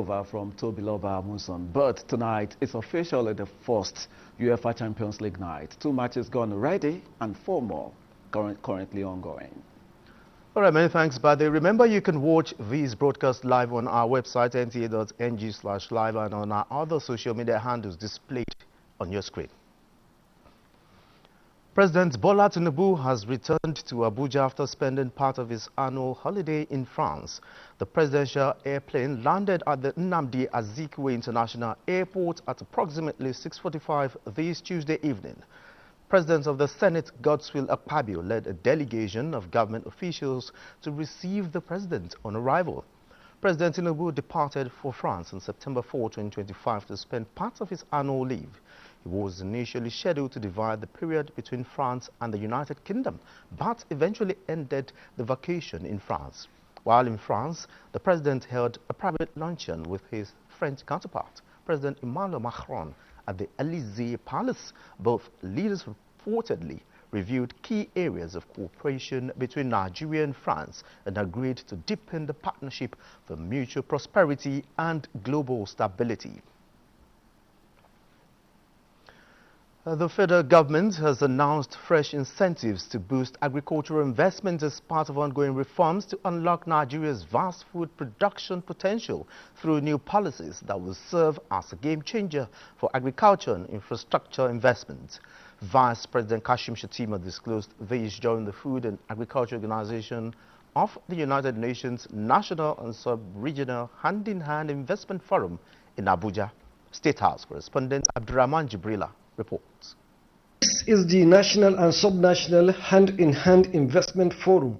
over from Tobiloba Amuson. But tonight, it's officially the first UEFA Champions League night. 2 matches gone already and 4 more currently ongoing. All right, many thanks, Bade. Remember, you can watch these broadcasts live on our website, nta.ng/live, and on our other social media handles displayed on your screen. President Bola Tinubu has returned to Abuja after spending part of his annual holiday in France. The presidential airplane landed at the Nnamdi Azikiwe International Airport at approximately 6:45 this Tuesday evening. President of the Senate, Godswill Akpabio, led a delegation of government officials to receive the president on arrival. President Tinubu departed for France on September 4, 2025 to spend part of his annual leave. He was initially scheduled to divide the period between France and the United Kingdom, but eventually ended the vacation in France. While in France, the president held a private luncheon with his French counterpart, President Emmanuel Macron, at the Élysée Palace. Both leaders reportedly reviewed key areas of cooperation between Nigeria and France and agreed to deepen the partnership for mutual prosperity and global stability. The federal government has announced fresh incentives to boost agricultural investment as part of ongoing reforms to unlock Nigeria's vast food production potential through new policies that will serve as a game changer for agriculture and infrastructure investment. Vice President Kashim Shettima disclosed this during the Food and Agriculture Organization of the United Nations National and Sub-Regional Hand-in-Hand Investment Forum in Abuja. State House correspondent Abdurrahman Jibrila reports. This is the National and Sub-National Hand-in-Hand Investment Forum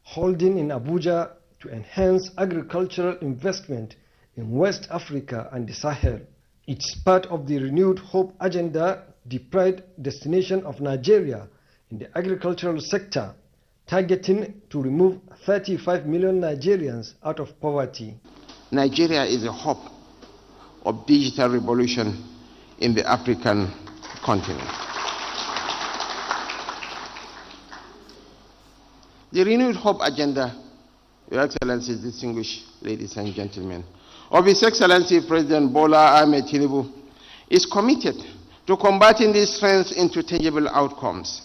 holding in Abuja to enhance agricultural investment in West Africa and the Sahel. It's part of the renewed hope agenda, the pride destination of Nigeria in the agricultural sector, targeting to remove 35 million Nigerians out of poverty. Nigeria is a hub of digital revolution in the African continent. The renewed hope agenda, Your Excellencies, distinguished ladies and gentlemen, of His Excellency President Bola Ahmed Tinubu is committed to converting these trends into tangible outcomes.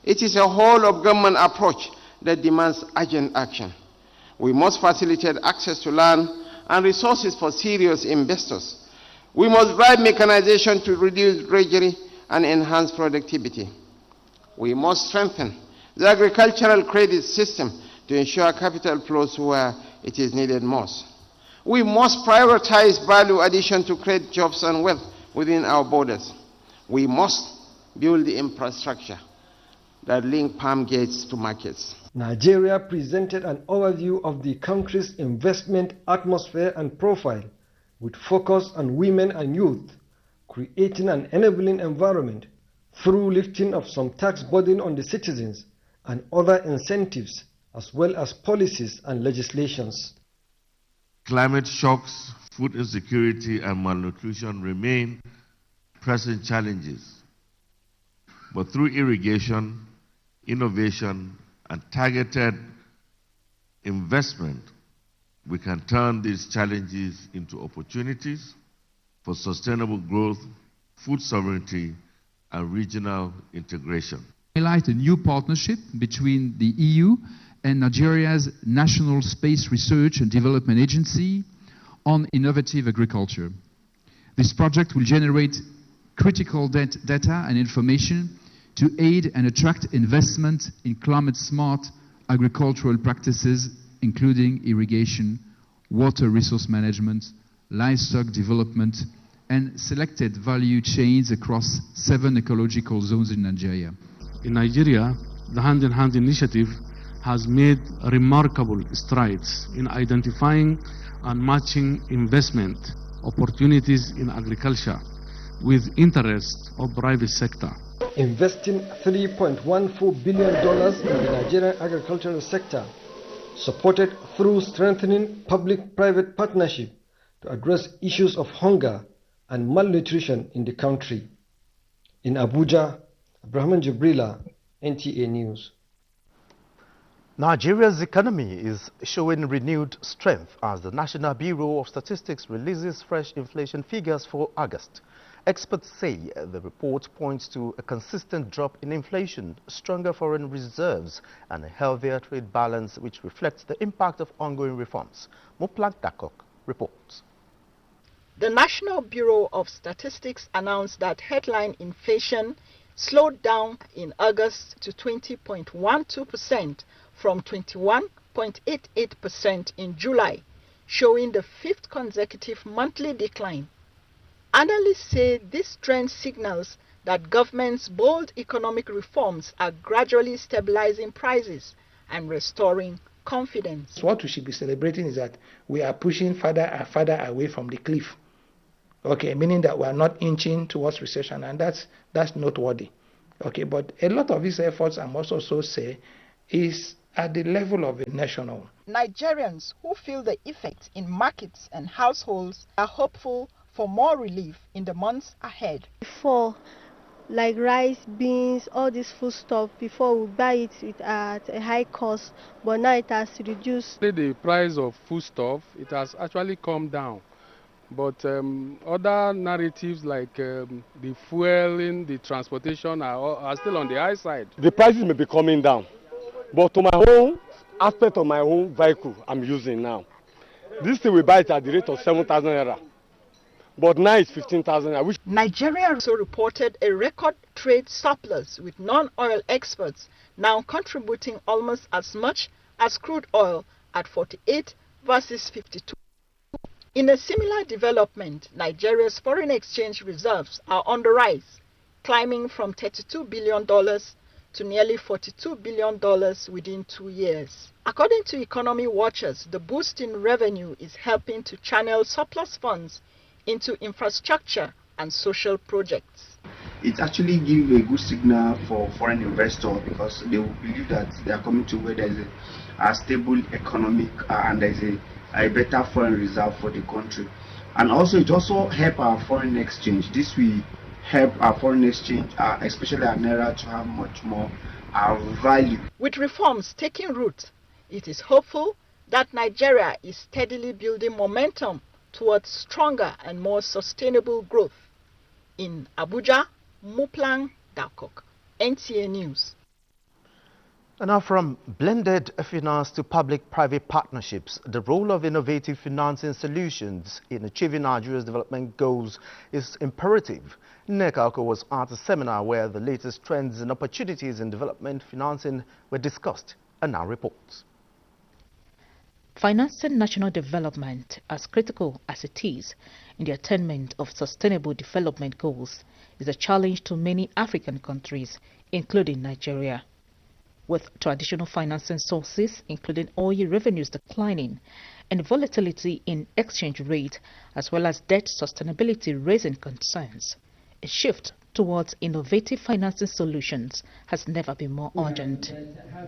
It is a whole of government approach that demands urgent action. We must facilitate access to land and resources for serious investors. We must drive mechanization to reduce drudgery and enhance productivity. We must strengthen the agricultural credit system to ensure capital flows where it is needed most. We must prioritize value addition to create jobs and wealth within our borders. We must build the infrastructure that link farm gates to markets. Nigeria presented an overview of the country's investment atmosphere and profile, with focus on women and youth, creating an enabling environment through lifting of some tax burden on the citizens and other incentives, as well as policies and legislations. Climate shocks, food insecurity, and malnutrition remain pressing challenges. But through irrigation, innovation, and targeted investment, we can turn these challenges into opportunities for sustainable growth, food sovereignty, and regional integration. Highlight a new partnership between the EU and Nigeria's National Space Research and Development Agency on innovative agriculture. This project will generate critical data and information to aid and attract investment in climate-smart agricultural practices, including irrigation, water resource management, livestock development, and selected value chains across 7 ecological zones in Nigeria. In Nigeria, the Hand-in-Hand initiative has made remarkable strides in identifying and matching investment opportunities in agriculture with interests of private sector. Investing $3.14 billion in the Nigerian agricultural sector, supported through strengthening public-private partnership to address issues of hunger and malnutrition in the country. In Abuja, Abdurrahman Jibrila, NTA News. Nigeria's economy is showing renewed strength as the National Bureau of Statistics releases fresh inflation figures for August. Experts say the report points to a consistent drop in inflation, stronger foreign reserves, and a healthier trade balance, which reflects the impact of ongoing reforms. Muplang Dakok reports. The National Bureau of Statistics announced that headline inflation slowed down in August to 20.12% from 21.88% in July, showing the fifth consecutive monthly decline. Analysts say this trend signals that government's bold economic reforms are gradually stabilizing prices and restoring confidence. What we should be celebrating is that we are pushing further and further away from the cliff. Okay, meaning that we are not inching towards recession, and that's noteworthy. Okay, but a lot of these efforts, I must also say, is at the level of a national. Nigerians who feel the effects in markets and households are hopeful for more relief in the months ahead. Before, like rice, beans, all this food stuff, before we buy it at a high cost, but now it has reduced. The price of food stuff, it has actually come down. But other narratives like the fueling, the transportation are still on the high side. The prices may be coming down, but to my own aspect of my own vehicle I'm using now, this thing we buy it at the rate of 7,000 naira, but now it's 15,000 naira. Nigeria also reported a record trade surplus, with non-oil exports now contributing almost as much as crude oil at 48 versus 52. In a similar development, Nigeria's foreign exchange reserves are on the rise, climbing from $32 billion to nearly $42 billion within 2 years. According to economy watchers, the boost in revenue is helping to channel surplus funds into infrastructure and social projects. It actually gives a good signal for foreign investors, because they will believe that they are coming to where there is a stable economic and there is a better foreign reserve for the country. And also it also helps our foreign exchange. This will help our foreign exchange, especially our naira, to have much more value. With reforms taking root, it is hopeful that Nigeria is steadily building momentum towards stronger and more sustainable growth. In Abuja, Muplang Dakok, NTA News. And now, from blended finance to public-private partnerships, the role of innovative financing solutions in achieving Nigeria's development goals is imperative. Nneka Okoh was at a seminar where the latest trends and opportunities in development financing were discussed, and now reports. Financing national development, as critical as it is in the attainment of sustainable development goals, is a challenge to many African countries, including Nigeria. With traditional financing sources, including oil revenues declining and volatility in exchange rate, as well as debt sustainability raising concerns, a shift towards innovative financing solutions has never been more urgent.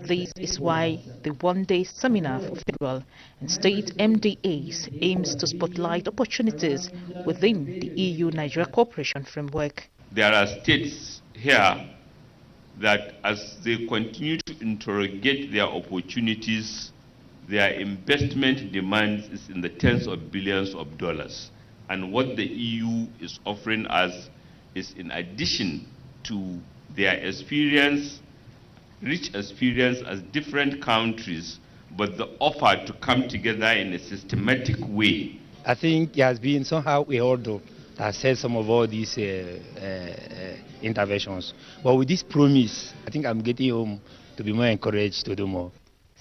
This is why the one-day seminar for federal and state MDAs aims to spotlight opportunities within the EU-Nigeria cooperation framework. There are states here that as they continue to interrogate their opportunities, their investment demands is in the tens of billions of dollars. And what the EU is offering us is, in addition to their experience, rich experience as different countries, but the offer to come together in a systematic way. I think there has been somehow a hurdle that said some of all these interventions. But with this promise, I think I'm getting home to be more encouraged to do more.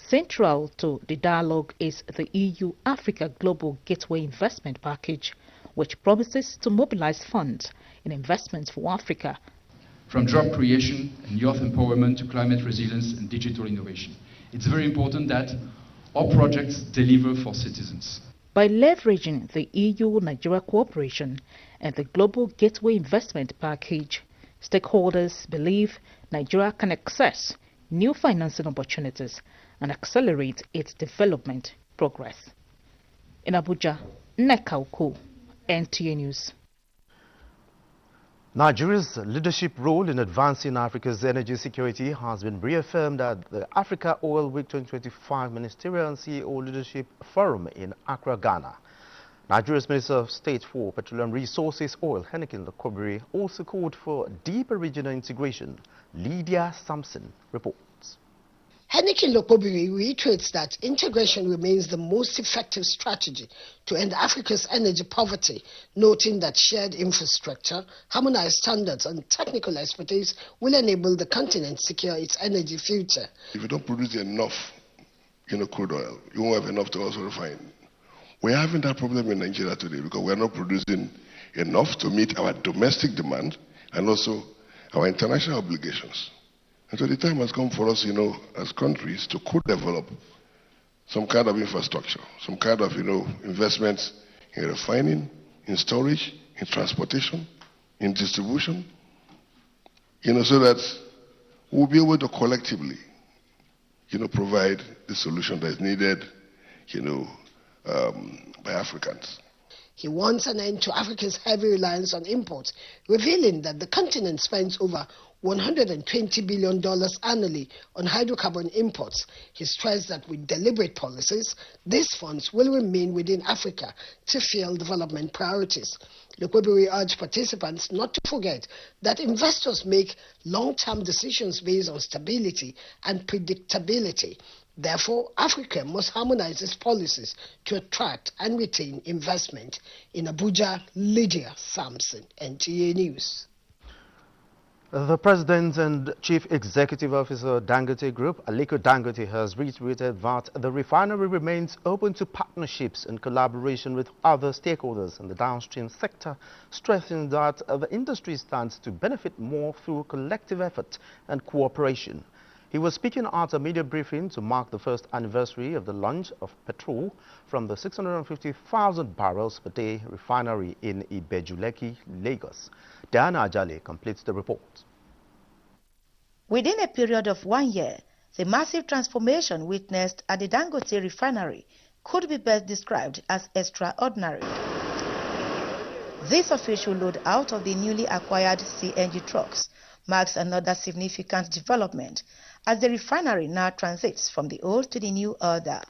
Central to the dialogue is the EU-Africa Global Gateway Investment Package, which promises to mobilize funds in investments for Africa. From job creation and youth empowerment to climate resilience and digital innovation. It's very important that our projects deliver for citizens. By leveraging the EU-Nigeria cooperation and the Global Gateway Investment Package, stakeholders believe Nigeria can access new financing opportunities and accelerate its development progress. In Abuja, Nneka Okoh, NTA News. Nigeria's leadership role in advancing Africa's energy security has been reaffirmed at the Africa Oil Week 2025 Ministerial and CEO Leadership Forum in Accra, Ghana. Nigeria's Minister of State for Petroleum Resources, Oil, Henneken Lokobiri, also called for deeper regional integration. Lydia Sampson reports. Henneken Lokobiri reiterates that integration remains the most effective strategy to end Africa's energy poverty, noting that shared infrastructure, harmonized standards and technical expertise will enable the continent secure its energy future. If you don't produce enough, crude oil, you won't have enough to also refine. We're having that problem in Nigeria today because we're not producing enough to meet our domestic demand and also our international obligations. And so the time has come for us, as countries to co-develop some kind of infrastructure, some kind of, investments in refining, in storage, in transportation, in distribution, so that we'll be able to collectively, provide the solution that is needed, by Africans. He wants an end to Africa's heavy reliance on imports, revealing that the continent spends over $120 billion annually on hydrocarbon imports. He stressed that with deliberate policies, these funds will remain within Africa to fuel development priorities. Lokobiri urged participants not to forget that investors make long-term decisions based on stability and predictability. Therefore, Africa must harmonize its policies to attract and retain investment. In Abuja, Lydia Sampson, NTA News. The President and Chief Executive Officer Dangote Group, Aliko Dangote, has reiterated that the refinery remains open to partnerships and collaboration with other stakeholders in the downstream sector, stressing that the industry stands to benefit more through collective effort and cooperation. He was speaking at a media briefing to mark the first anniversary of the launch of petrol from the 650,000 barrels per day refinery in Ibeju-Lekki, Lagos. Diana Ajale completes the report. Within a period of 1 year, the massive transformation witnessed at the Dangote refinery could be best described as extraordinary. This official load out of the newly acquired CNG trucks marks another significant development as the refinery now transits from the old to the new order.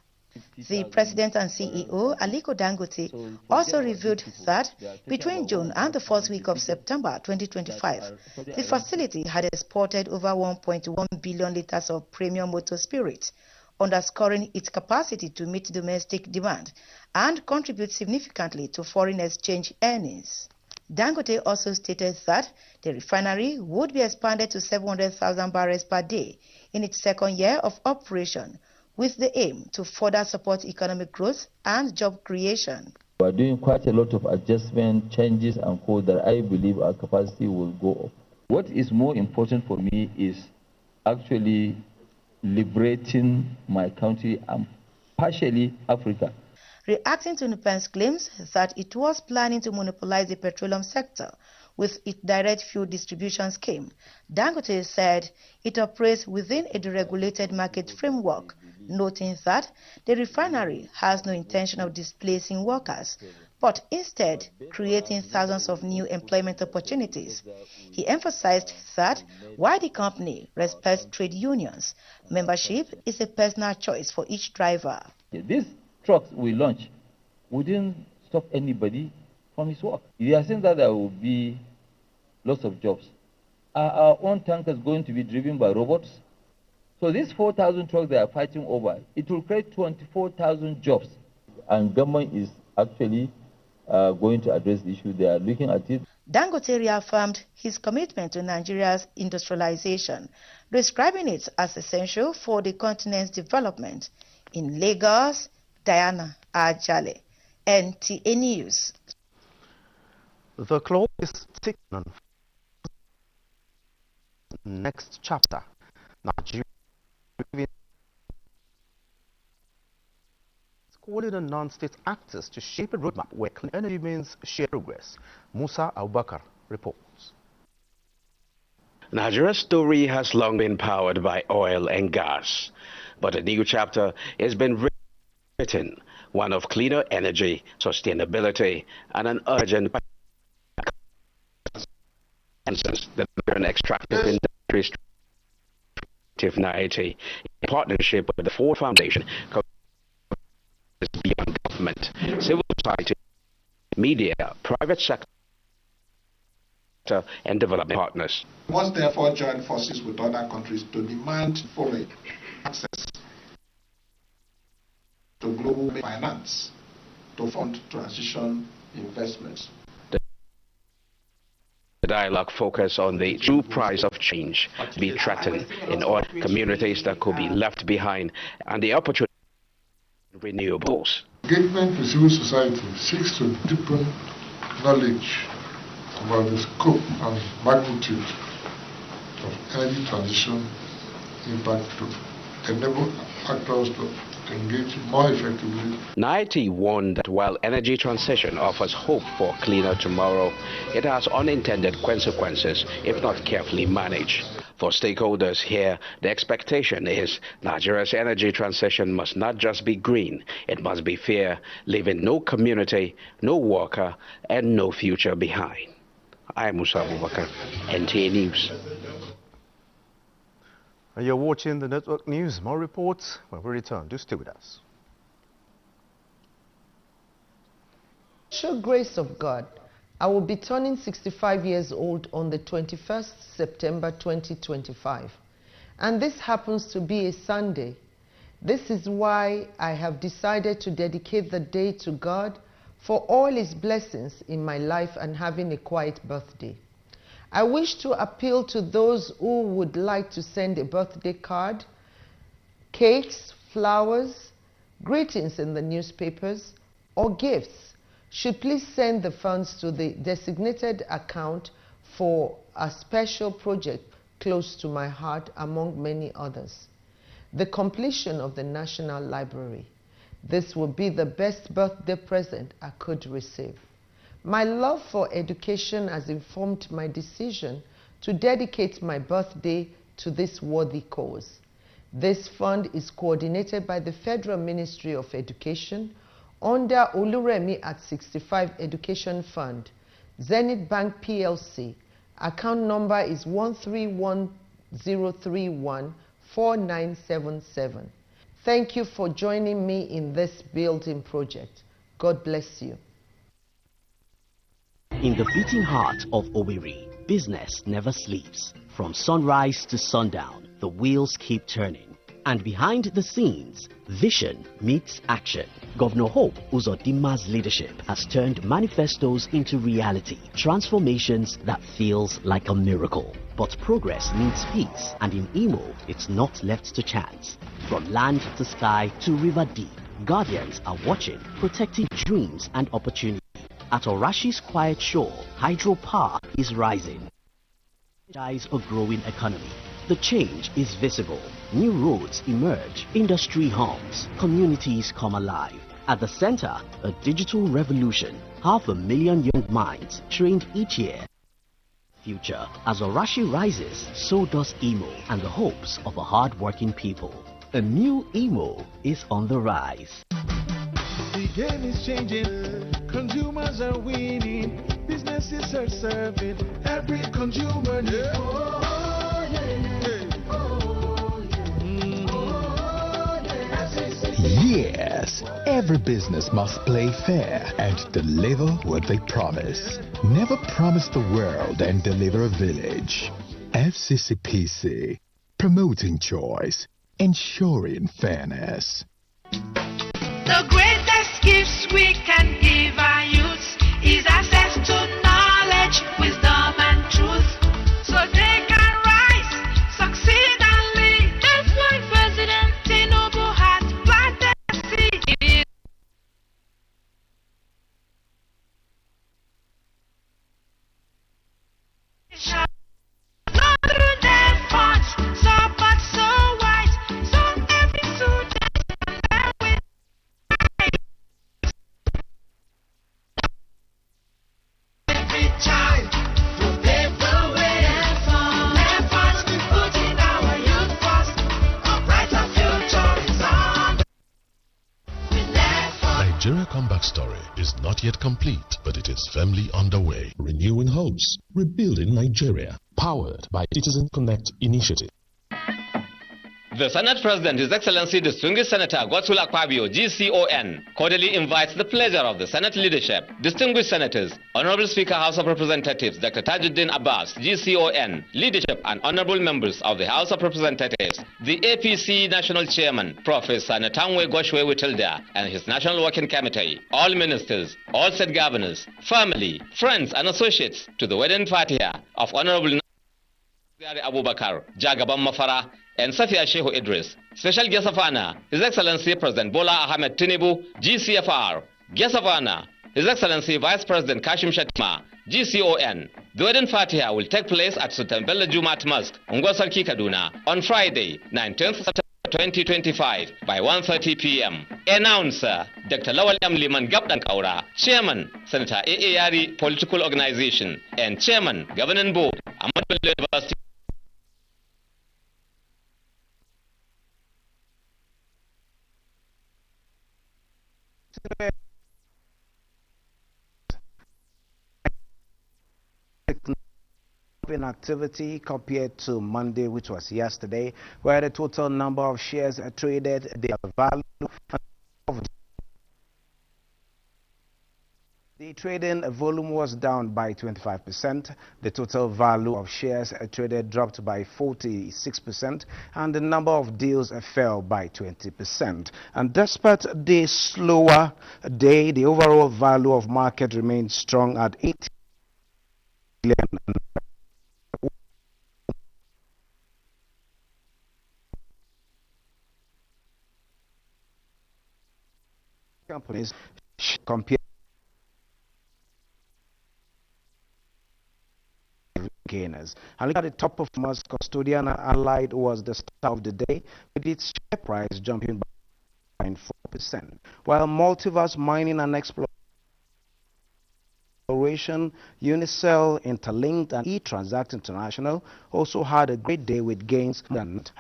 The President and CEO, Aliko Dangote, also revealed that between June and the first week of September 2025, the facility had exported over 1.1 billion liters of premium motor spirit, underscoring its capacity to meet domestic demand and contribute significantly to foreign exchange earnings. Dangote also stated that the refinery would be expanded to 700,000 barrels per day in its second year of operation, with the aim to further support economic growth and job creation. We are doing quite a lot of adjustment, changes and code that I believe our capacity will go up. What is more important for me is actually liberating my country and partially Africa. Reacting to Nupen's claims that it was planning to monopolize the petroleum sector with its direct fuel distribution scheme, Dangote said it operates within a deregulated market framework, noting that the refinery has no intention of displacing workers, but instead creating thousands of new employment opportunities. He emphasized that while the company respects trade unions, membership is a personal choice for each driver. These trucks we launch wouldn't stop anybody from his work. You are saying that there will be lots of jobs. Are our own tankers going to be driven by robots? So these 4,000 trucks they are fighting over, it will create 24,000 jobs. And government is actually going to address the issue. They are looking at it. Dangote reaffirmed his commitment to Nigeria's industrialization, describing it as essential for the continent's development. In Lagos, Diana Ajale, NTA News. The clock is ticking on next chapter. Nigeria is calling on non-state actors to shape a roadmap where clean energy means shared progress. Musa Abubakar reports. Nigeria's story has long been powered by oil and gas, but a new chapter has been written, one of cleaner energy, sustainability, and an urgent the Nigerian Extractive Industries NIET, in partnership with the Ford Foundation, beyond government, civil society, media, private sector, and development partners. We must therefore join forces with other countries to demand full access to global finance to fund transition investments. The dialogue focused on the true price of change be threatened in all communities that could be left behind and the opportunity for renewables. Engagement with civil society seeks to deepen knowledge about the scope and magnitude of energy transition impact to enable actors to engage more effectively. NIET warned that while energy transition offers hope for a cleaner tomorrow, it has unintended consequences if not carefully managed. For stakeholders here, the expectation is Nigeria's energy transition must not just be green, it must be fair, leaving no community, no worker, and no future behind. I am Musa Abubakar, NTA News. You're watching the Network News. More reports when we return. Do stay with us. Sheer grace of God, I will be turning 65 years old on the 21st September 2025. And this happens to be a Sunday. This is why I have decided to dedicate the day to God for all His blessings in my life and having a quiet birthday. I wish to appeal to those who would like to send a birthday card, cakes, flowers, greetings in the newspapers, or gifts. Should please send the funds to the designated account for a special project close to my heart, among many others. The completion of the National Library. This will be the best birthday present I could receive. My love for education has informed my decision to dedicate my birthday to this worthy cause. This fund is coordinated by the Federal Ministry of Education under Oluremi at 65 Education Fund, Zenith Bank PLC. Account number is 131-031-4977. Thank you for joining me in this building project. God bless you. In the beating heart of Owerri, business never sleeps. From sunrise to sundown, the wheels keep turning. And behind the scenes, vision meets action. Governor Hope Uzodimma's leadership has turned manifestos into reality, transformations that feels like a miracle. But progress needs peace, and in Imo, it's not left to chance. From land to sky to river deep, guardians are watching, protecting dreams and opportunities. At Orashi's quiet shore, hydropower is rising. Eyes a growing economy. The change is visible. New roads emerge, industry hums, communities come alive. At the center, a digital revolution. 500,000 young minds trained each year. Future. As Orashi rises, so does Imo and the hopes of a hard-working people. A new Imo is on the rise. The game is changing. Consumers are winning, businesses are serving, every consumer needs. Yes, every business must play fair and deliver what they promise. Never promise the world and deliver a village. FCCPC, promoting choice, ensuring fairness. The greatest gifts we can give our youths is access to knowledge, wisdom and truth, so they can rise, succeed and lead. That's why President Tinubu has planted a seed. Not through their funds, so but so wise, so every student can learn with comeback story is not yet complete, but it is firmly underway. Renewing hopes, rebuilding Nigeria. Powered by Citizen Connect Initiative. The Senate President, His Excellency Distinguished Senator Godswill Akpabio, GCON, cordially invites the pleasure of the Senate leadership, distinguished senators, Honorable Speaker, House of Representatives, Dr. Tajuddin Abbas, GCON, leadership and honorable members of the House of Representatives, the APC National Chairman, Professor Natangwe Goshwe Witilda, and his National Working Committee, all ministers, all state governors, family, friends and associates to the wedding party of Honorable Abubakar, Jagaban Mafara, and Safia Shehu Idris. Special guest of honor, His Excellency President Bola Ahmed Tinubu, GCFR. Guest of honor, His Excellency Vice President Kashim Shettima, GCON. The wedding Fatiha will take place at Sultan Bello Jumat Mosque, Ungwasarki, Kaduna, on Friday, 19th September 2025 by 1:30 p.m. Announcer, Dr. Lawal M. Liman Gabdan Kaura, Chairman, Senator A.A. Yari Political Organization, and Chairman, Governing Board, Ahmad Bello University. In activity compared to Monday, which was yesterday, where the total number of shares traded, their value of the trading volume was down by 25%. The total value of shares traded dropped by 46%, and the number of deals fell by 20%. And despite the slower day, the overall value of market remained strong at 80 billion. Companies compare gainers. And look at the top performers. Custodian Allied was the star of the day, with its share price jumping by 4%, while Multiverse Mining and Exploration, Unicell, Interlinked, and eTransact International also had a great day with gains. And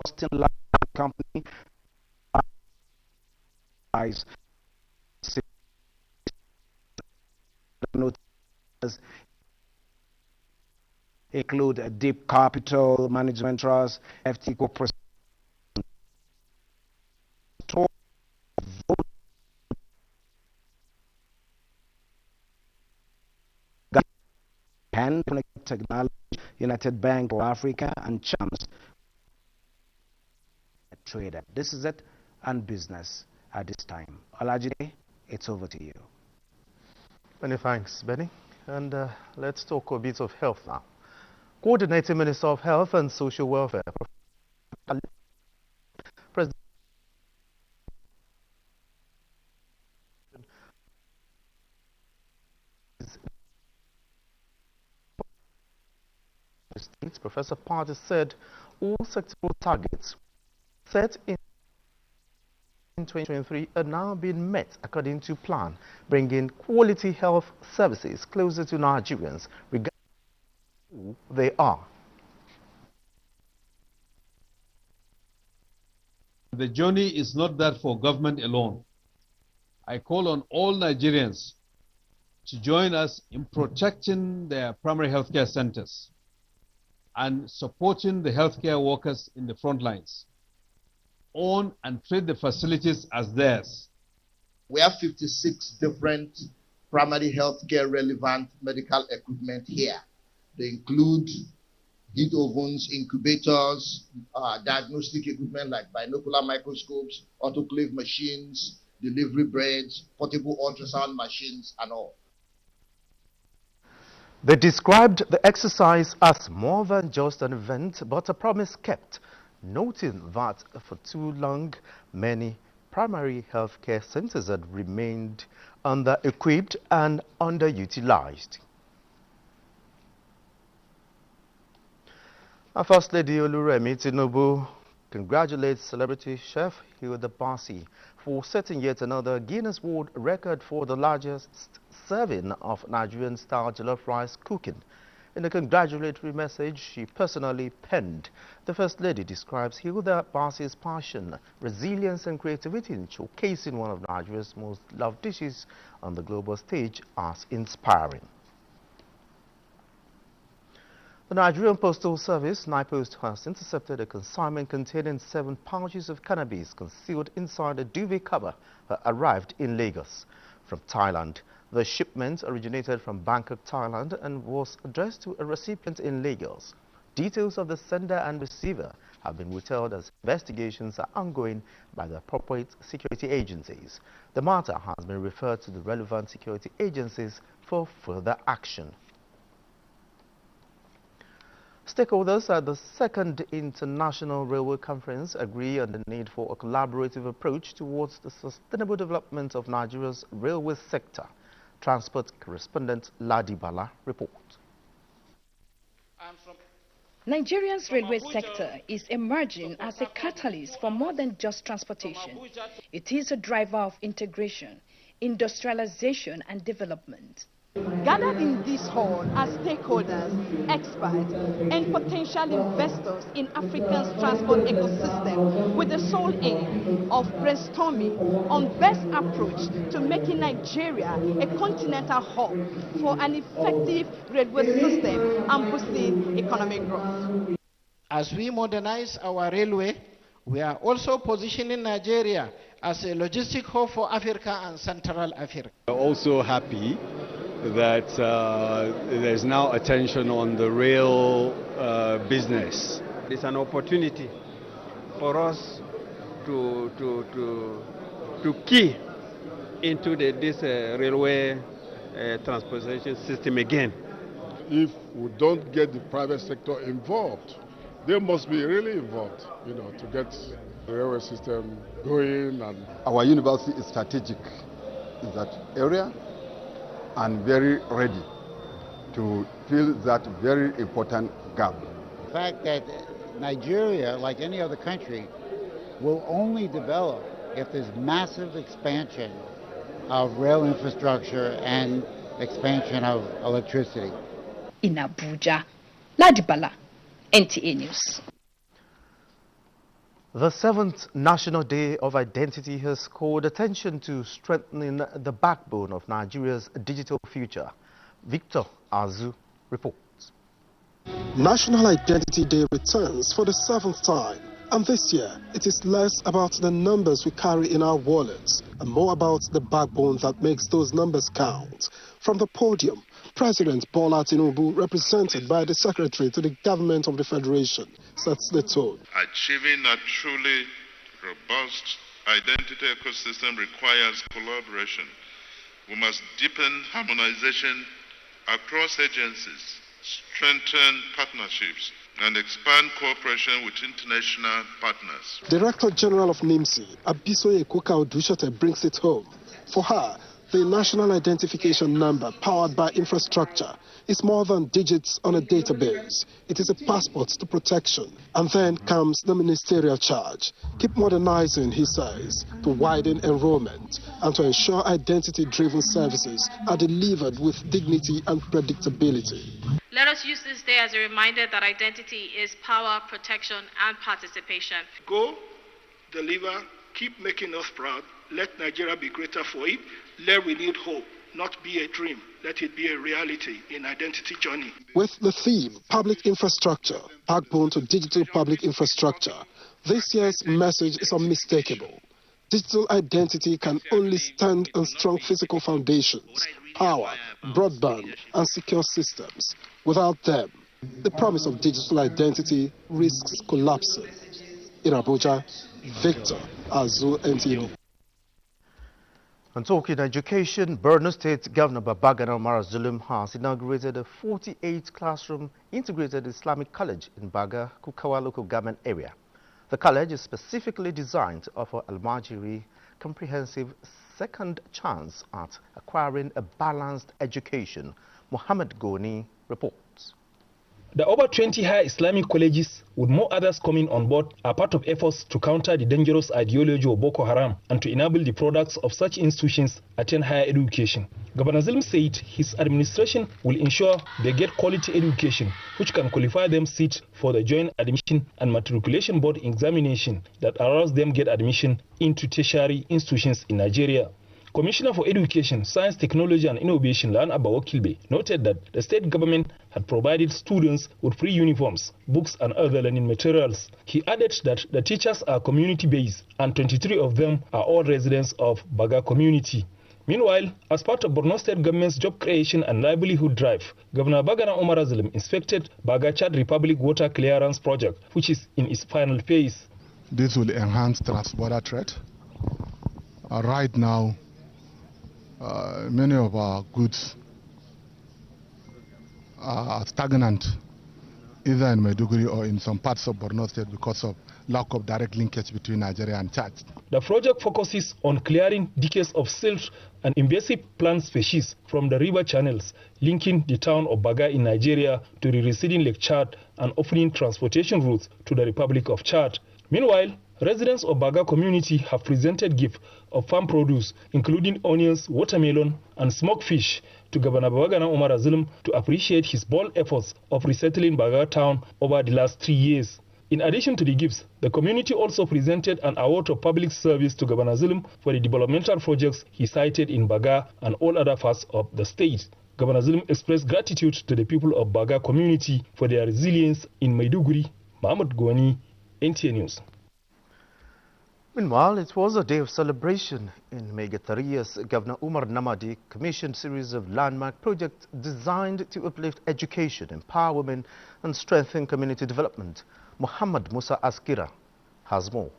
Austin Land Company include Deep Capital Management Trust, FT Corporate, Technology, United Bank for Africa, and Chams Trader. This is it, and business at this time. Olajide, it's over to you. Many thanks, Benny. And let's talk a bit of health now. Coordinating Minister of Health and Social Welfare, President Professor Party said all sectoral targets set in 2023 are now being met according to plan, bringing quality health services closer to Nigerians, regardless of who they are. The journey is not that for government alone. I call on all Nigerians to join us in protecting their primary healthcare centers and supporting the healthcare workers in the front lines. Own and treat the facilities as theirs. We have 56 different primary healthcare relevant medical equipment here. They include heat ovens, incubators, diagnostic equipment like binocular microscopes, autoclave machines, delivery beds, portable ultrasound machines, and all. They described the exercise as more than just an event, but a promise kept, noting that for too long, many primary healthcare centers had remained under-equipped and underutilized. Our First Lady Oluremi Tinubu congratulates celebrity chef Hilda Basi for setting yet another Guinness World Record for the largest serving of Nigerian-style jollof rice cooking. In a congratulatory message she personally penned, the First Lady describes Hilda Bassi's passion, resilience and creativity in showcasing one of Nigeria's most loved dishes on the global stage as inspiring. The Nigerian Postal Service, NIPOST, has intercepted a consignment containing 7 pouches of cannabis concealed inside a duvet cover that arrived in Lagos from Thailand. The shipment originated from Bangkok, Thailand and was addressed to a recipient in Lagos. Details of the sender and receiver have been withheld as investigations are ongoing by the appropriate security agencies. The matter has been referred to the relevant security agencies for further action. Stakeholders at the second International Railway Conference agree on the need for a collaborative approach towards the sustainable development of Nigeria's railway sector. Transport correspondent Ladi Bala reports. Nigeria's railway sector is emerging as a catalyst for more than just transportation. It is a driver of integration, industrialization and development. Gathered in this hall are stakeholders, experts, and potential investors in Africa's transport ecosystem with the sole aim of brainstorming on best approach to making Nigeria a continental hub for an effective railway system and boosting economic growth. As we modernize our railway, we are also positioning Nigeria as a logistic hub for Africa and Central Africa. We're also happy that there's now attention on the rail business. It's an opportunity for us to key into this railway transportation system again. If we don't get the private sector involved, they must be really involved, to get the railway system going. And our university is strategic in that area and very ready to fill that very important gap. The fact that Nigeria, like any other country, will only develop if there's massive expansion of rail infrastructure and expansion of electricity. In Abuja, Ladi Bala, NTA News. The 7th National Day of Identity has called attention to strengthening the backbone of Nigeria's digital future. Victor Azu reports. National Identity Day returns for the 7th time, and this year it is less about the numbers we carry in our wallets and more about the backbone that makes those numbers count. From the podium, President Bola Tinubu, represented by the Secretary to the Government of the Federation, sets the tone. Achieving a truly robust identity ecosystem requires collaboration. We must deepen harmonization across agencies, strengthen partnerships, and expand cooperation with international partners. Director General of NIMSI, Abisoye Kuka-Odushate, brings it home. For her, the national identification number, powered by infrastructure, is more than digits on a database. It is a passport to protection. And then comes the ministerial charge. Keep modernizing, he says, to widen enrollment and to ensure identity-driven services are delivered with dignity and predictability. Let us use this day as a reminder that identity is power, protection, and participation. Go, deliver, keep making us proud. Let Nigeria be greater for it. Let renewed hope not be a dream. Let it be a reality in identity journey. With the theme, Public Infrastructure, Backbone to Digital Public Infrastructure, this year's message is unmistakable. Digital identity can only stand on strong physical foundations, power, broadband, and secure systems. Without them, the promise of digital identity risks collapsing. In Abuja, Victor Azu, NTV. And talking education, Borno State Governor Babagana Umar Zulum has inaugurated a 48-classroom integrated Islamic college in Baga, Kukawa local government area. The college is specifically designed to offer Almajiri comprehensive second chance at acquiring a balanced education. Muhammad Goni reports. The over 20 higher Islamic colleges, with more others coming on board, are part of efforts to counter the dangerous ideology of Boko Haram and to enable the products of such institutions attain higher education. Governor Zulum said his administration will ensure they get quality education, which can qualify them seat for the Joint Admission and Matriculation Board examination that allows them get admission into tertiary institutions in Nigeria. Commissioner for Education, Science, Technology and Innovation, Lan Abawo Kilbe, noted that the state government had provided students with free uniforms, books and other learning materials. He added that the teachers are community-based and 23 of them are all residents of Baga community. Meanwhile, as part of Borno State government's job creation and livelihood drive, Governor Bagana Umar Zulum inspected Baga Chad Republic Water Clearance Project, which is in its final phase. This will enhance trans-border trade. Right now, many of our goods are stagnant, either in Maiduguri or in some parts of Borno State because of lack of direct linkage between Nigeria and Chad. The project focuses on clearing decades of silt and invasive plant species from the river channels, linking the town of Baga in Nigeria to the receding Lake Chad and offering transportation routes to the Republic of Chad. Meanwhile, residents of Baga community have presented gifts of farm produce, including onions, watermelon, and smoked fish, to Governor Bagana Umar Zulum to appreciate his bold efforts of resettling Baga town over the last 3 years. In addition to the gifts, the community also presented an award of public service to Governor Zulum for the developmental projects he cited in Baga and all other parts of the state. Governor Zulum expressed gratitude to the people of Baga community for their resilience in Maiduguri. Mahmoud Gwani, NTA News. Meanwhile, it was a day of celebration in Megatari as Governor Umar Namadi commissioned a series of landmark projects designed to uplift education, empower women and strengthen community development. Muhammad Musa Askira has more.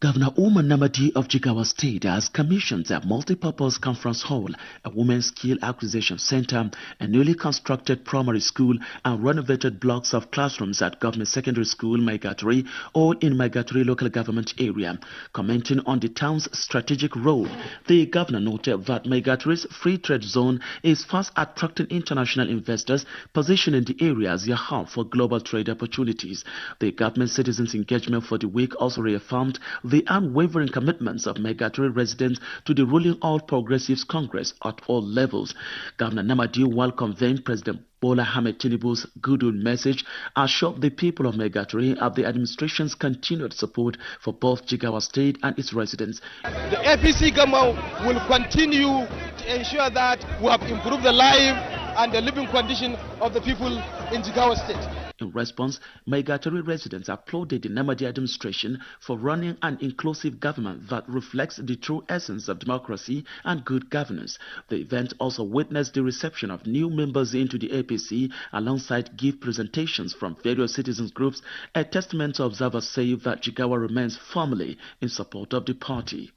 Governor Umar Namadi of Jigawa State has commissioned a multi-purpose conference hall, a women's skill acquisition center, a newly constructed primary school, and renovated blocks of classrooms at Government Secondary School, Maigatari, all in Maigatari local government area. Commenting on the town's strategic role, the governor noted that Maigatari's free trade zone is fast attracting international investors, positioning the area as a hub for global trade opportunities. The government citizens' engagement for the week also reaffirmed the unwavering commitments of Megatari residents to the ruling All Progressives Congress at all levels. Governor Namadi, while conveying President Bola Ahmed Tinubu's goodwill message, assured the people of Megatari of the administration's continued support for both Jigawa State and its residents. The APC government will continue to ensure that we have improved the life and the living condition of the people in Jigawa State. In response, Maigatari residents applauded the Namadi administration for running an inclusive government that reflects the true essence of democracy and good governance. The event also witnessed the reception of new members into the APC alongside gift presentations from various citizens groups, a testament to observers say that Jigawa remains firmly in support of the party.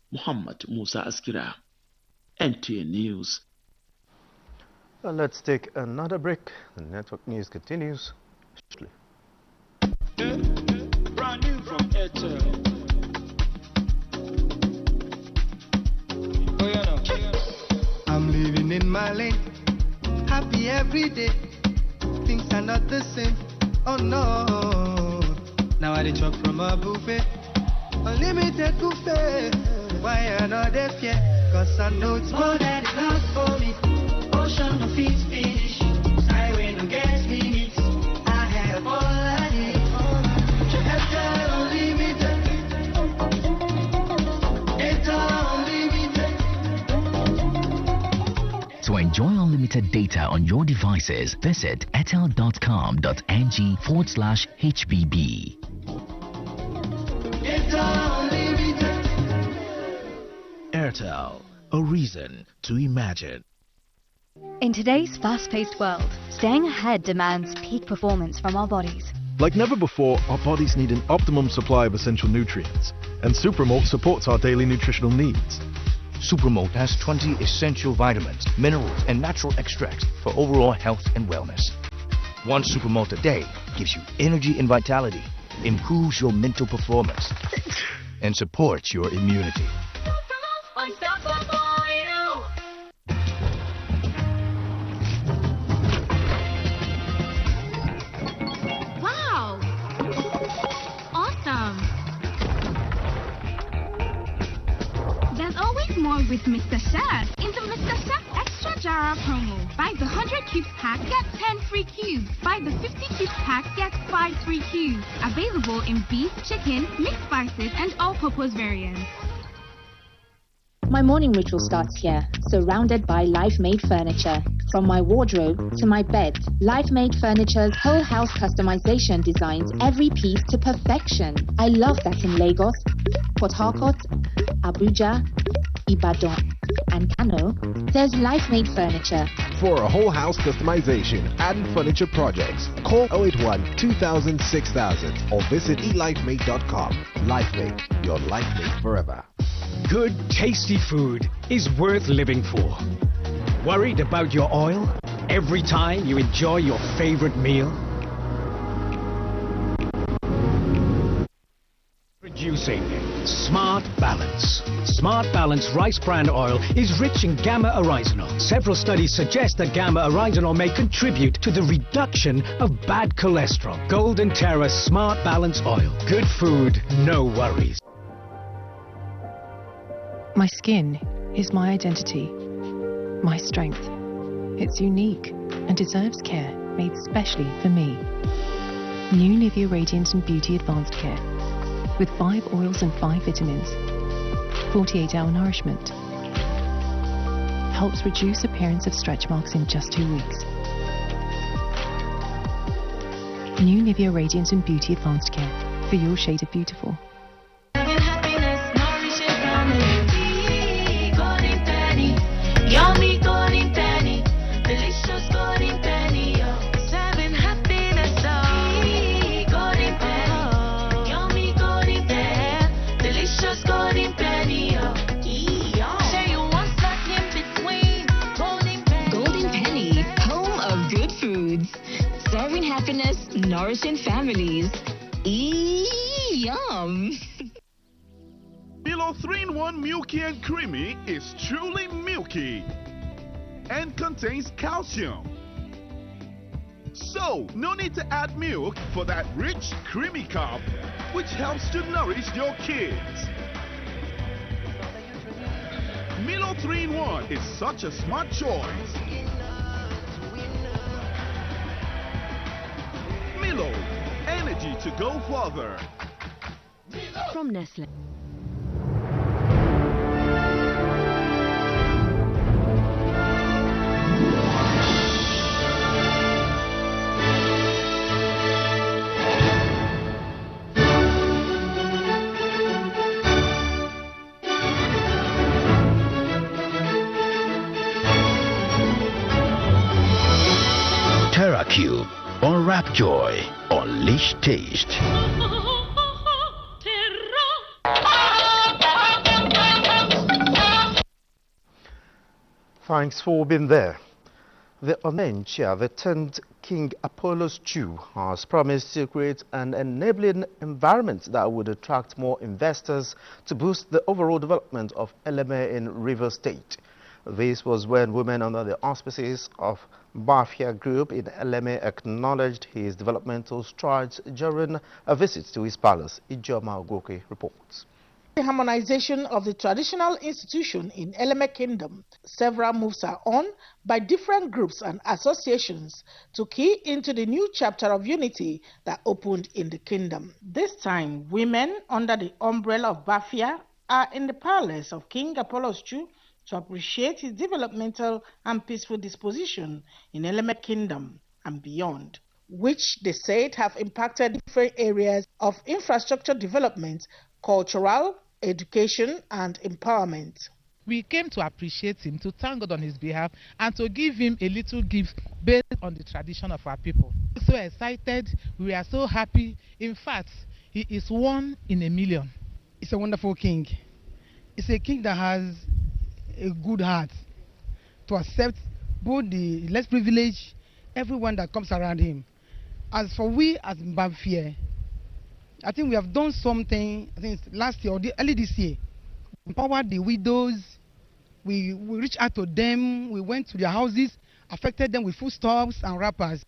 Muhammad Musa Askira, NTA News. Well, let's take another break. The network news continues shortly. Brand new from Airtel. I'm living in my lane, happy every day. Things are not the same, oh no. Now I chop from a buffet, unlimited buffet. Why I know they fear? Cause I know it's more than enough for me. Ocean of feet finish, highway no gas limits. I have all I need. Airtel Unlimited, Airtel Unlimited. To enjoy unlimited data on your devices, visit airtel.com.ng/HBB. Airtel Unlimited. Airtel, a reason to imagine. In today's fast-paced world, staying ahead demands peak performance from our bodies. Like never before, our bodies need an optimum supply of essential nutrients, and Supramalt supports our daily nutritional needs. Supramalt has 20 essential vitamins, minerals, and natural extracts for overall health and wellness. One Supramalt a day gives you energy and vitality, improves your mental performance, and supports your immunity. It's Mr. Chef in the Mr. Chef Extra Jar promo. Buy the 100 cubes pack, get 10 free cubes. Buy the 50 cubes pack, get 5 free cubes. Available in beef, chicken, mixed spices, and all-purpose variants. My morning ritual starts here, surrounded by Life-Made furniture. From my wardrobe to my bed, Life-Made Furniture's whole house customization designs every piece to perfection. I love that in Lagos, Port Harcourt, Abuja, Ibadan, and Kano, there's Life-Made Furniture. For a whole house customization and furniture projects, call 081 2000 6000 or visit elifemade.com. Life-Made, your life made forever. Good, tasty food is worth living for. Worried about your oil every time you enjoy your favorite meal? Introducing Smart Balance. Smart Balance rice bran oil is rich in gamma-oryzanol. Several studies suggest that gamma-oryzanol may contribute to the reduction of bad cholesterol. Golden Terra Smart Balance oil. Good food, no worries. My skin is my identity, my strength. It's unique and deserves care made specially for me. New Nivea Radiant and Beauty Advanced Care with 5 oils and 5 vitamins. 48-hour nourishment. Helps reduce appearance of stretch marks in just 2 weeks. New Nivea Radiant and Beauty Advanced Care for your shade of beautiful. Yummy golden penny, delicious golden penny, serving happiness, golden penny, yummy golden penny, delicious golden penny, say you want stuck in between, golden penny. Golden Penny, home of good foods, serving happiness, nourishing families. Yum! Milo 3-in-1 Milky and Creamy is truly milky and contains calcium. So, no need to add milk for that rich, creamy cup, which helps to nourish your kids. Milo 3-in-1 is such a smart choice. Milo, energy to go further. From Nestle. TerraCube, unwrap joy, unleash taste. Thanks for being there. The Onitsha, the 10th King Apollo's Chew, has promised to create an enabling environment that would attract more investors to boost the overall development of Eleme in Rivers State. This was when women under the auspices of Bafia Group in Eleme acknowledged his developmental strides during a visit to his palace. Ijoma Ogoke reports. The harmonization of the traditional institution in Eleme Kingdom, several moves are on by different groups and associations to key into the new chapter of unity that opened in the kingdom. This time, women under the umbrella of Bafia are in the palace of King Apollo's Chew to appreciate his developmental and peaceful disposition in Eleme Kingdom and beyond, which they said have impacted different areas of infrastructure development, cultural, education, and empowerment. We came to appreciate him, to thank God on his behalf, and to give him a little gift based on the tradition of our people. So excited, we are so happy. In fact, he is 1 in a million. It's a wonderful king. It's a king that has a good heart to accept both the less privileged, everyone that comes around him. As for we as Bafia, I think we have done something, I think last year or early this year. We empowered the widows, we reached out to them, we went to their houses, affected them with foodstuffs and wrappers.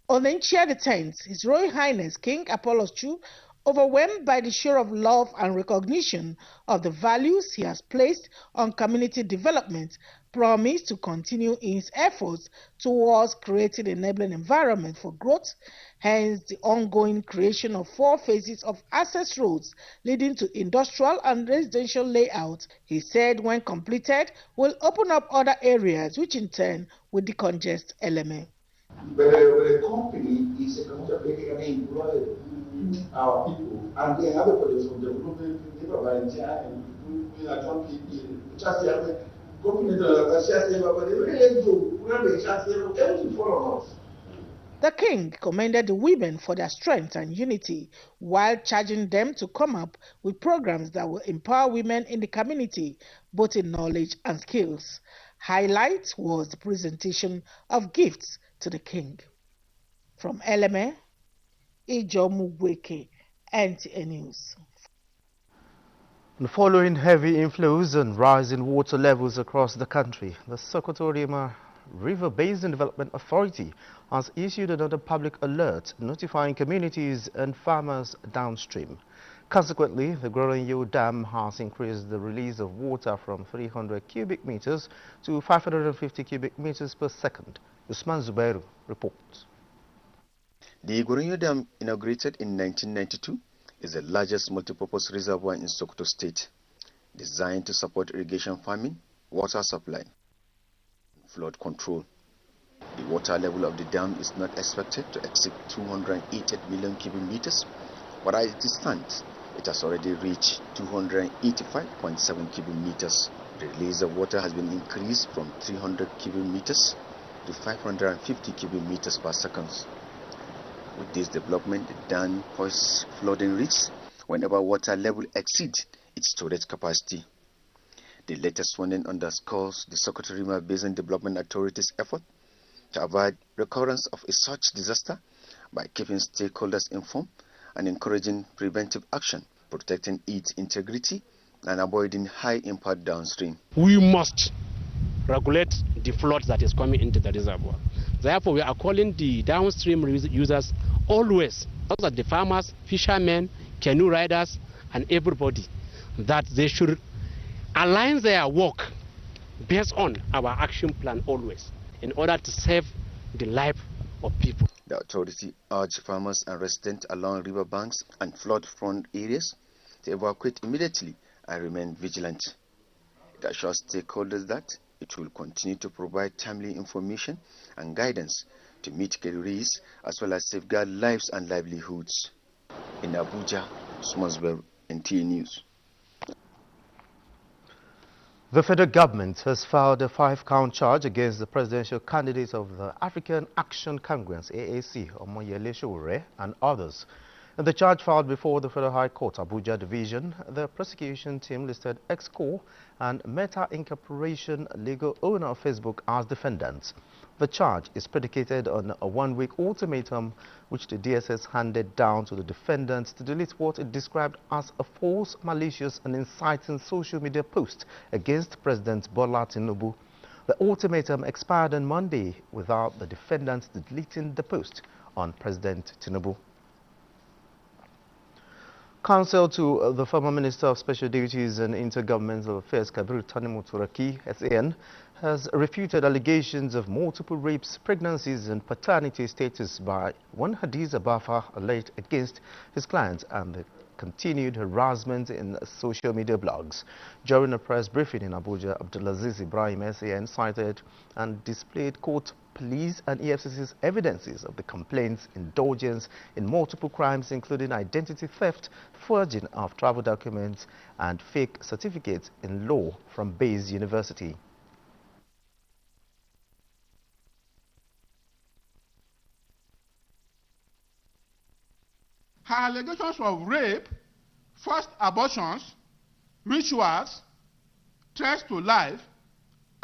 On Onitsha X, His Royal Highness King Apollo's Chew Overwhelmed by the show of love and recognition of the values he has placed on community development, promised to continue his efforts towards creating an enabling environment for growth, hence the ongoing creation of 4 phases of access roads leading to industrial and residential layout. He said when completed will open up other areas which in turn will decongest Eleme. But the company is a company that can employ our people, and they have a project from development, they provide and we are talking just the company everything for us. The king commended the women for their strength and unity, while charging them to come up with programs that will empower women in the community, both in knowledge and skills. Highlight was the presentation of gifts to the king. From Eleme, Ijomu Weke, NTA News. Following heavy inflows and rising water levels across the country, the Sokoto Rima River Basin Development Authority has issued another public alert notifying communities and farmers downstream. Consequently, the Groronyo Dam has increased the release of water from 300 cubic meters to 550 cubic meters per second. Usman Zubairu reports. The Groronyo Dam, inaugurated in 1992, is the largest multipurpose reservoir in Sokoto State, designed to support irrigation farming, water supply, flood control. The water level of the dam is not expected to exceed 288 million cubic meters, but as it stands, it has already reached 285.7 cubic meters. The release of water has been increased from 300 cubic meters to 550 cubic meters per second. With this development, the dam hoists flooding risks whenever water level exceeds its storage capacity. The latest warning underscores the Sokoto Rima Basin Development Authority's effort to avoid recurrence of a such disaster by keeping stakeholders informed and encouraging preventive action, protecting its integrity and avoiding high impact downstream. We must regulate the flood that is coming into the reservoir. Therefore, we are calling the downstream users always, those are the farmers, fishermen, canoe riders, and everybody, that they should align their work based on our action plan always, in order to save the life of people. The authority urged farmers and residents along river banks and flood-prone areas to evacuate immediately and remain vigilant. It assures stakeholders that it will continue to provide timely information and guidance to mitigate risks as well as safeguard lives and livelihoods. In Abuja, Smunsberg, NTA News. The federal government has filed a 5-count charge against the presidential candidate of the African Action Congress, AAC, Omoyele Sowore, and others. In the charge filed before the Federal High Court, Abuja Division, the prosecution team listed Exco and Meta Incorporation, legal owner of Facebook, as defendants. The charge is predicated on a 1-week ultimatum which the DSS handed down to the defendants to delete what it described as a false, malicious and inciting social media post against President Bola Tinubu. The ultimatum expired on Monday without the defendants deleting the post on President Tinubu. Counsel to the former Minister of Special Duties and Intergovernmental Affairs, Kabir Tanimu Turaki, SAN, has refuted allegations of multiple rapes, pregnancies and paternity status by one Hadiza Bafa alleged against his client and the continued harassment in social media blogs. During a press briefing in Abuja, Abdulaziz Ibrahim, SAN, cited and displayed court, police and EFCC's evidences of the complaints' indulgence in multiple crimes, including identity theft, forging of travel documents and fake certificates in law from Bayes University. Her allegations of rape, forced abortions, rituals, threats to life,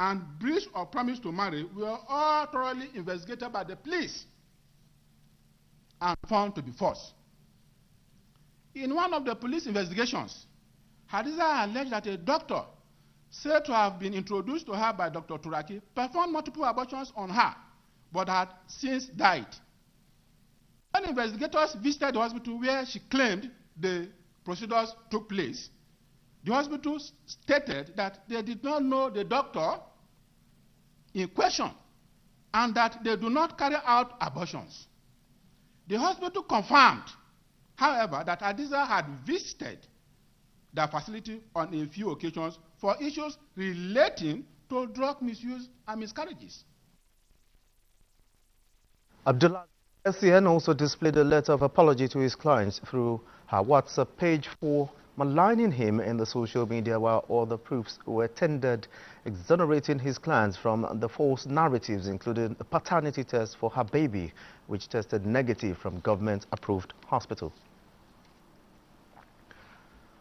and breach of promise to marry were all thoroughly investigated by the police and found to be false. In one of the police investigations, Hadiza alleged that a doctor said to have been introduced to her by Dr. Turaki performed multiple abortions on her, but had since died. When investigators visited the hospital where she claimed the procedures took place, the hospital stated that they did not know the doctor in question and that they do not carry out abortions. The hospital confirmed, however, that Hadiza had visited the facility on a few occasions for issues relating to drug misuse and miscarriages. Abdullah SCN also displayed a letter of apology to his clients through her WhatsApp page for maligning him in the social media, while all the proofs were tendered exonerating his clients from the false narratives, including a paternity test for her baby, which tested negative from government-approved hospital.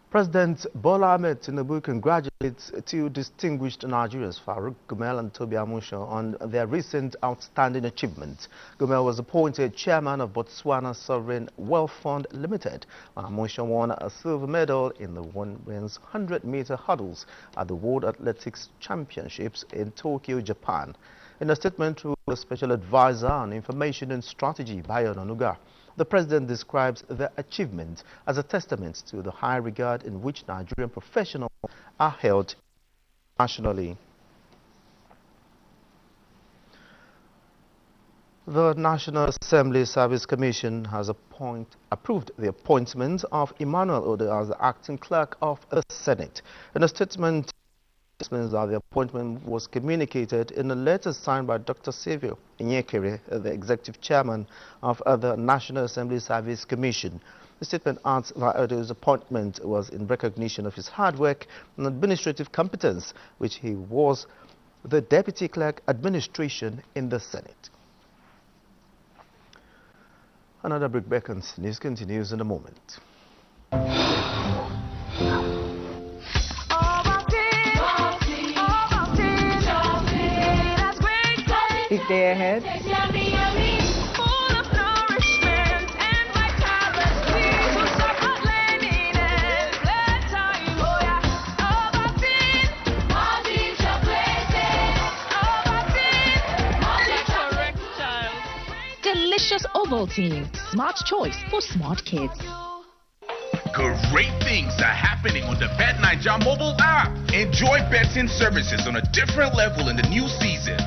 President Bola Ahmed Tinubu congratulates two distinguished Nigerians, Farouk Gumel and Tobi Amusho, on their recent outstanding achievement. Gumel was appointed chairman of Botswana Sovereign Wealth Fund Limited, while Amusho won a silver medal in the women's 100-meter hurdles at the World Athletics Championships in Tokyo, Japan. In a statement through the Special Advisor on Information and Strategy, Bayo Onanuga, the president describes the achievement as a testament to the high regard in which Nigerian professionals are held nationally. The National Assembly Service Commission has approved the appointment of Emmanuel Odo as the acting clerk of the Senate. In a statement, the appointment was communicated in a letter signed by Dr. Savio Inyekere, the executive chairman of the National Assembly Service Commission. The statement adds that Odo's appointment was in recognition of his hard work and administrative competence, which he was the deputy clerk administration in the Senate. Another break beckons. News continues in a moment. Big day ahead. Delicious Ovaltine, smart choice for smart kids. Great things are happening on the Bet Naija mobile app. Enjoy betting services on a different level in the new season.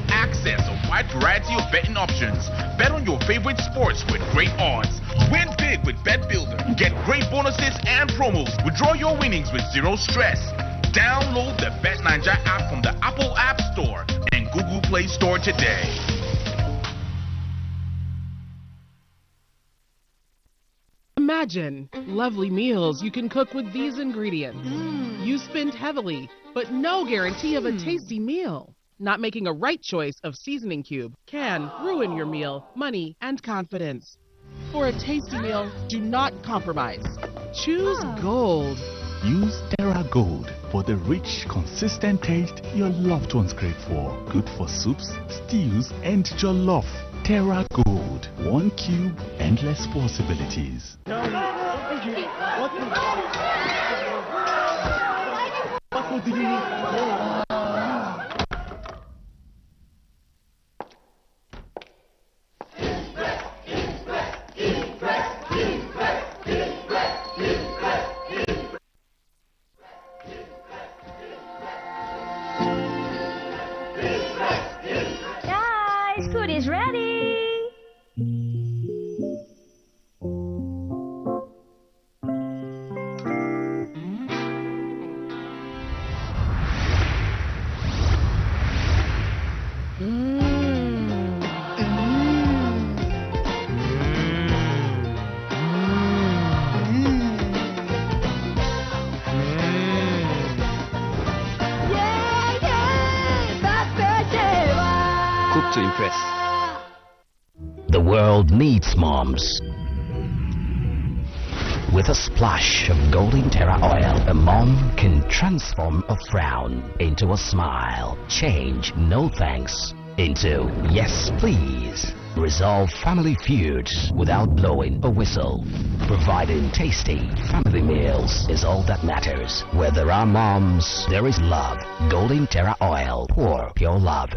Access a wide variety of betting options. Bet on your favorite sports with great odds. Win big with Bet Builder. Get great bonuses and promos. Withdraw your winnings with zero stress. Download the Bet Naija app from the Apple App Store and Google Play Store today. Imagine lovely meals you can cook with these ingredients. You spend heavily, but no guarantee of a tasty meal. Not making a right choice of seasoning cube can ruin your meal, money, and confidence. For a tasty meal, do not compromise. Choose Gold. Use Terra Gold for the rich, consistent taste your loved ones crave for. Good for soups, stews, and jollof. Terra Gold. 1 cube, endless possibilities. Guys, food is ready. Cook to impress. The world needs moms. With a splash of Golden Terra Oil, a mom can transform a frown into a smile, change no thanks into yes please. Resolve family feuds without blowing a whistle. Providing tasty family meals is all that matters. Where there are moms, there is love. Golden Terra Oil, pour pure love.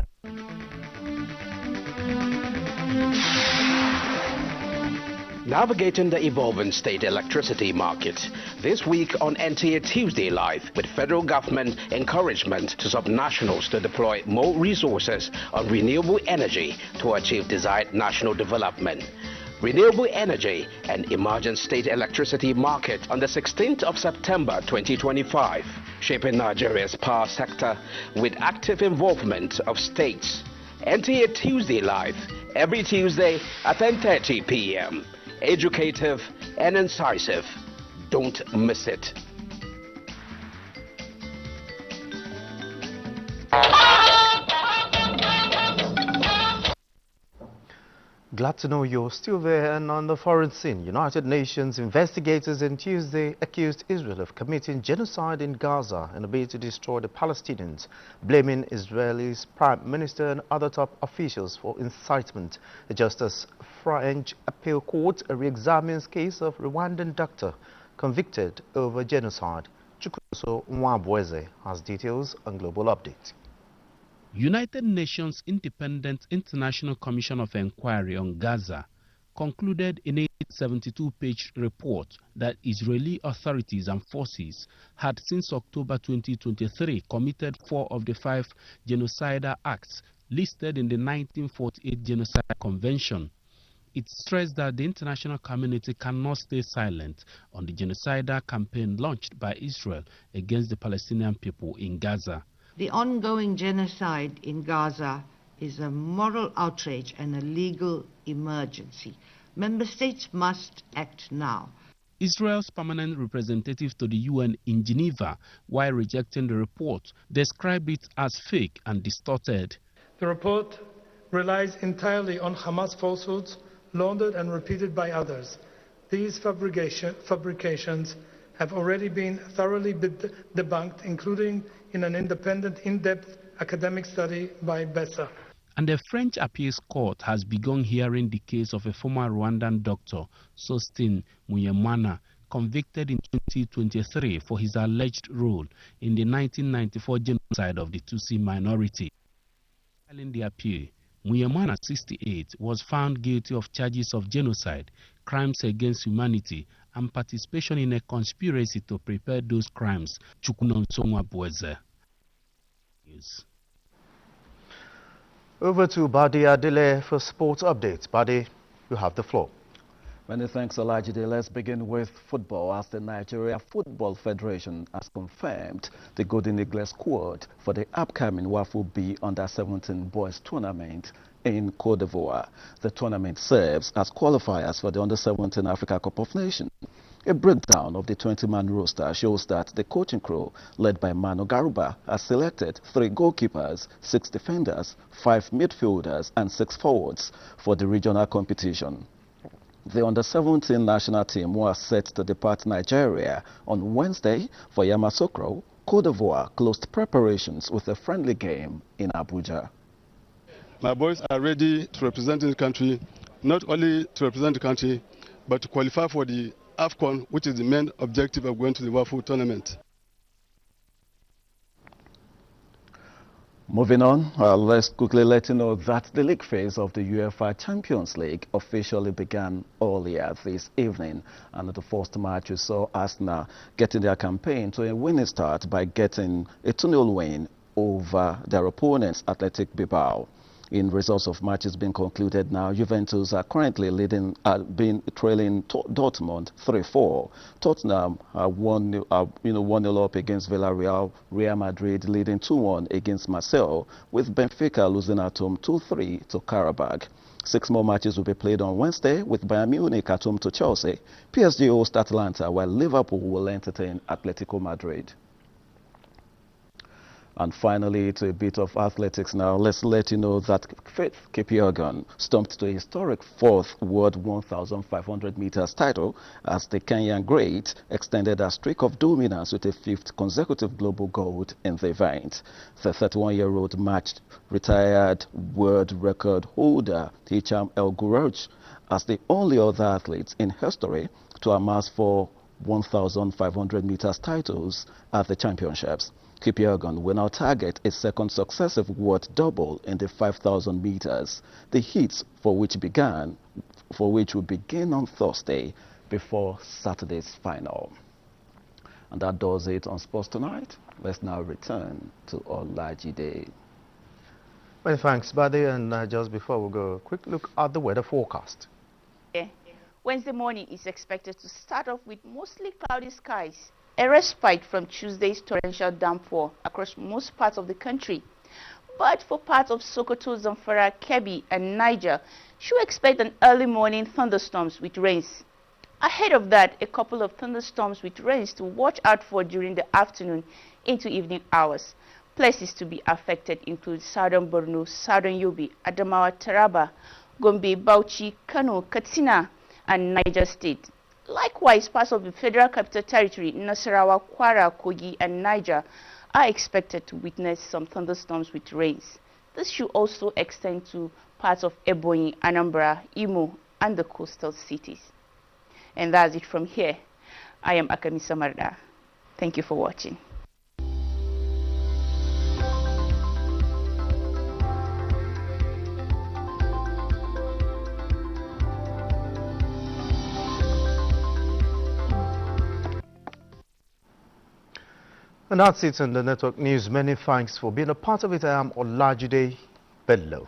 Navigating the evolving state electricity market. This week on NTA Tuesday Live, with federal government encouragement to subnationals to deploy more resources on renewable energy to achieve desired national development. Renewable energy and emerging state electricity market on the 16th of September 2025, shaping Nigeria's power sector with active involvement of states. NTA Tuesday Live, every Tuesday at 10:30 p.m. Educative and incisive. Don't miss it. Glad to know you're still there. And on the foreign scene, United Nations investigators on Tuesday accused Israel of committing genocide in Gaza in a bid to destroy the Palestinians, blaming Israel's Prime Minister and other top officials for incitement. The Justice French Appeal Court re-examines case of Rwandan doctor convicted over genocide. Chukwuso Nwabweze has details on Global Update. United Nations Independent International Commission of Inquiry on Gaza concluded in a 72-page report that Israeli authorities and forces had since October 2023 committed 4 of the 5 genocidal acts listed in the 1948 Genocide Convention. It stressed that the international community cannot stay silent on the genocidal campaign launched by Israel against the Palestinian people in Gaza. The ongoing genocide in Gaza is a moral outrage and a legal emergency. Member states must act now. Israel's permanent representative to the UN in Geneva, while rejecting the report, described it as fake and distorted. The report relies entirely on Hamas falsehoods, laundered and repeated by others. These fabrications have already been thoroughly debunked, including in an independent, in-depth academic study by BESA. And the French Appeals Court has begun hearing the case of a former Rwandan doctor, Sostin Muyemwana, convicted in 2023 for his alleged role in the 1994 genocide of the Tutsi minority. Filing the appeal, Muyemwana, 68, was found guilty of charges of genocide, crimes against humanity, and participation in a conspiracy to prepare those crimes. Chukwuso Nwabweze. Over to Badi Adele for sports updates. Badi, you have the floor. Many thanks, Olajide. Let's begin with football, as the Nigeria Football Federation has confirmed the Golden Eagles squad for the upcoming WAFU B Under-17 Boys Tournament in Cote d'Ivoire. The tournament serves as qualifiers for the Under-17 Africa Cup of Nations. A breakdown of the 20-man roster shows that the coaching crew, led by Manu Garuba, has selected 3 goalkeepers, 6 defenders, 5 midfielders and 6 forwards for the regional competition. The Under-17 national team was set to depart Nigeria on Wednesday for Yamoussoukro. Cote d'Ivoire closed preparations with a friendly game in Abuja. My boys are ready to represent the country, not only to represent the country, but to qualify for the AFCON, which is the main objective of going to the WAFU tournament. Moving on, let's quickly let you know that the league phase of the UEFA Champions League officially began earlier this evening. And the first match, we saw Arsenal getting their campaign to a winning start by getting a 2-0 win over their opponents, Athletic Bilbao. In results of matches being concluded now, Juventus are currently leading, trailing Dortmund 3-4. Tottenham are 1-0 up against Villarreal. Real Madrid leading 2-1 against Marseille, with Benfica losing at home 2-3 to Karabakh. 6 more matches will be played on Wednesday, with Bayern Munich at home to Chelsea. PSG host Atalanta, while Liverpool will entertain Atletico Madrid. And finally, to a bit of athletics now, let's let you know that Faith Kipyegon stumped to a historic 4th World 1,500 meters title as the Kenyan great extended a streak of dominance with a 5th consecutive global gold in the event. The 31-year-old matched retired world record holder Hicham El Gurouj as the only other athlete in history to amass 4 1,500 meters titles at the championships. Kipyegon will now target a 2nd successive world double in the 5,000 meters, the heats for which began for which will begin on Thursday before Saturday's final. And that does it on Sports Tonight. Let's now return to Olajide. Many thanks, Buddy. And just before we go, a quick look at the weather forecast. Wednesday morning is expected to start off with mostly cloudy skies. A respite from Tuesday's torrential downpour across most parts of the country. But for parts of Sokoto, Zamfara, Kebbi and Niger, should expect an early morning thunderstorms with rains. Ahead of that, a couple of thunderstorms with rains to watch out for during the afternoon into evening hours. Places to be affected include Southern Borno, Southern Yobe, Adamawa, Taraba, Gombe, Bauchi, Kano, Katsina and Niger State. Likewise, parts of the Federal Capital Territory, Nasarawa, Kwara, Kogi and Niger are expected to witness some thunderstorms with rains. This should also extend to parts of Ebonyi, Anambra, Imo and the coastal cities. And that's it from here. I am Akami Samarda. Thank you for watching. And that's it on the Network News. Many thanks for being a part of it. I am Olajide Bello.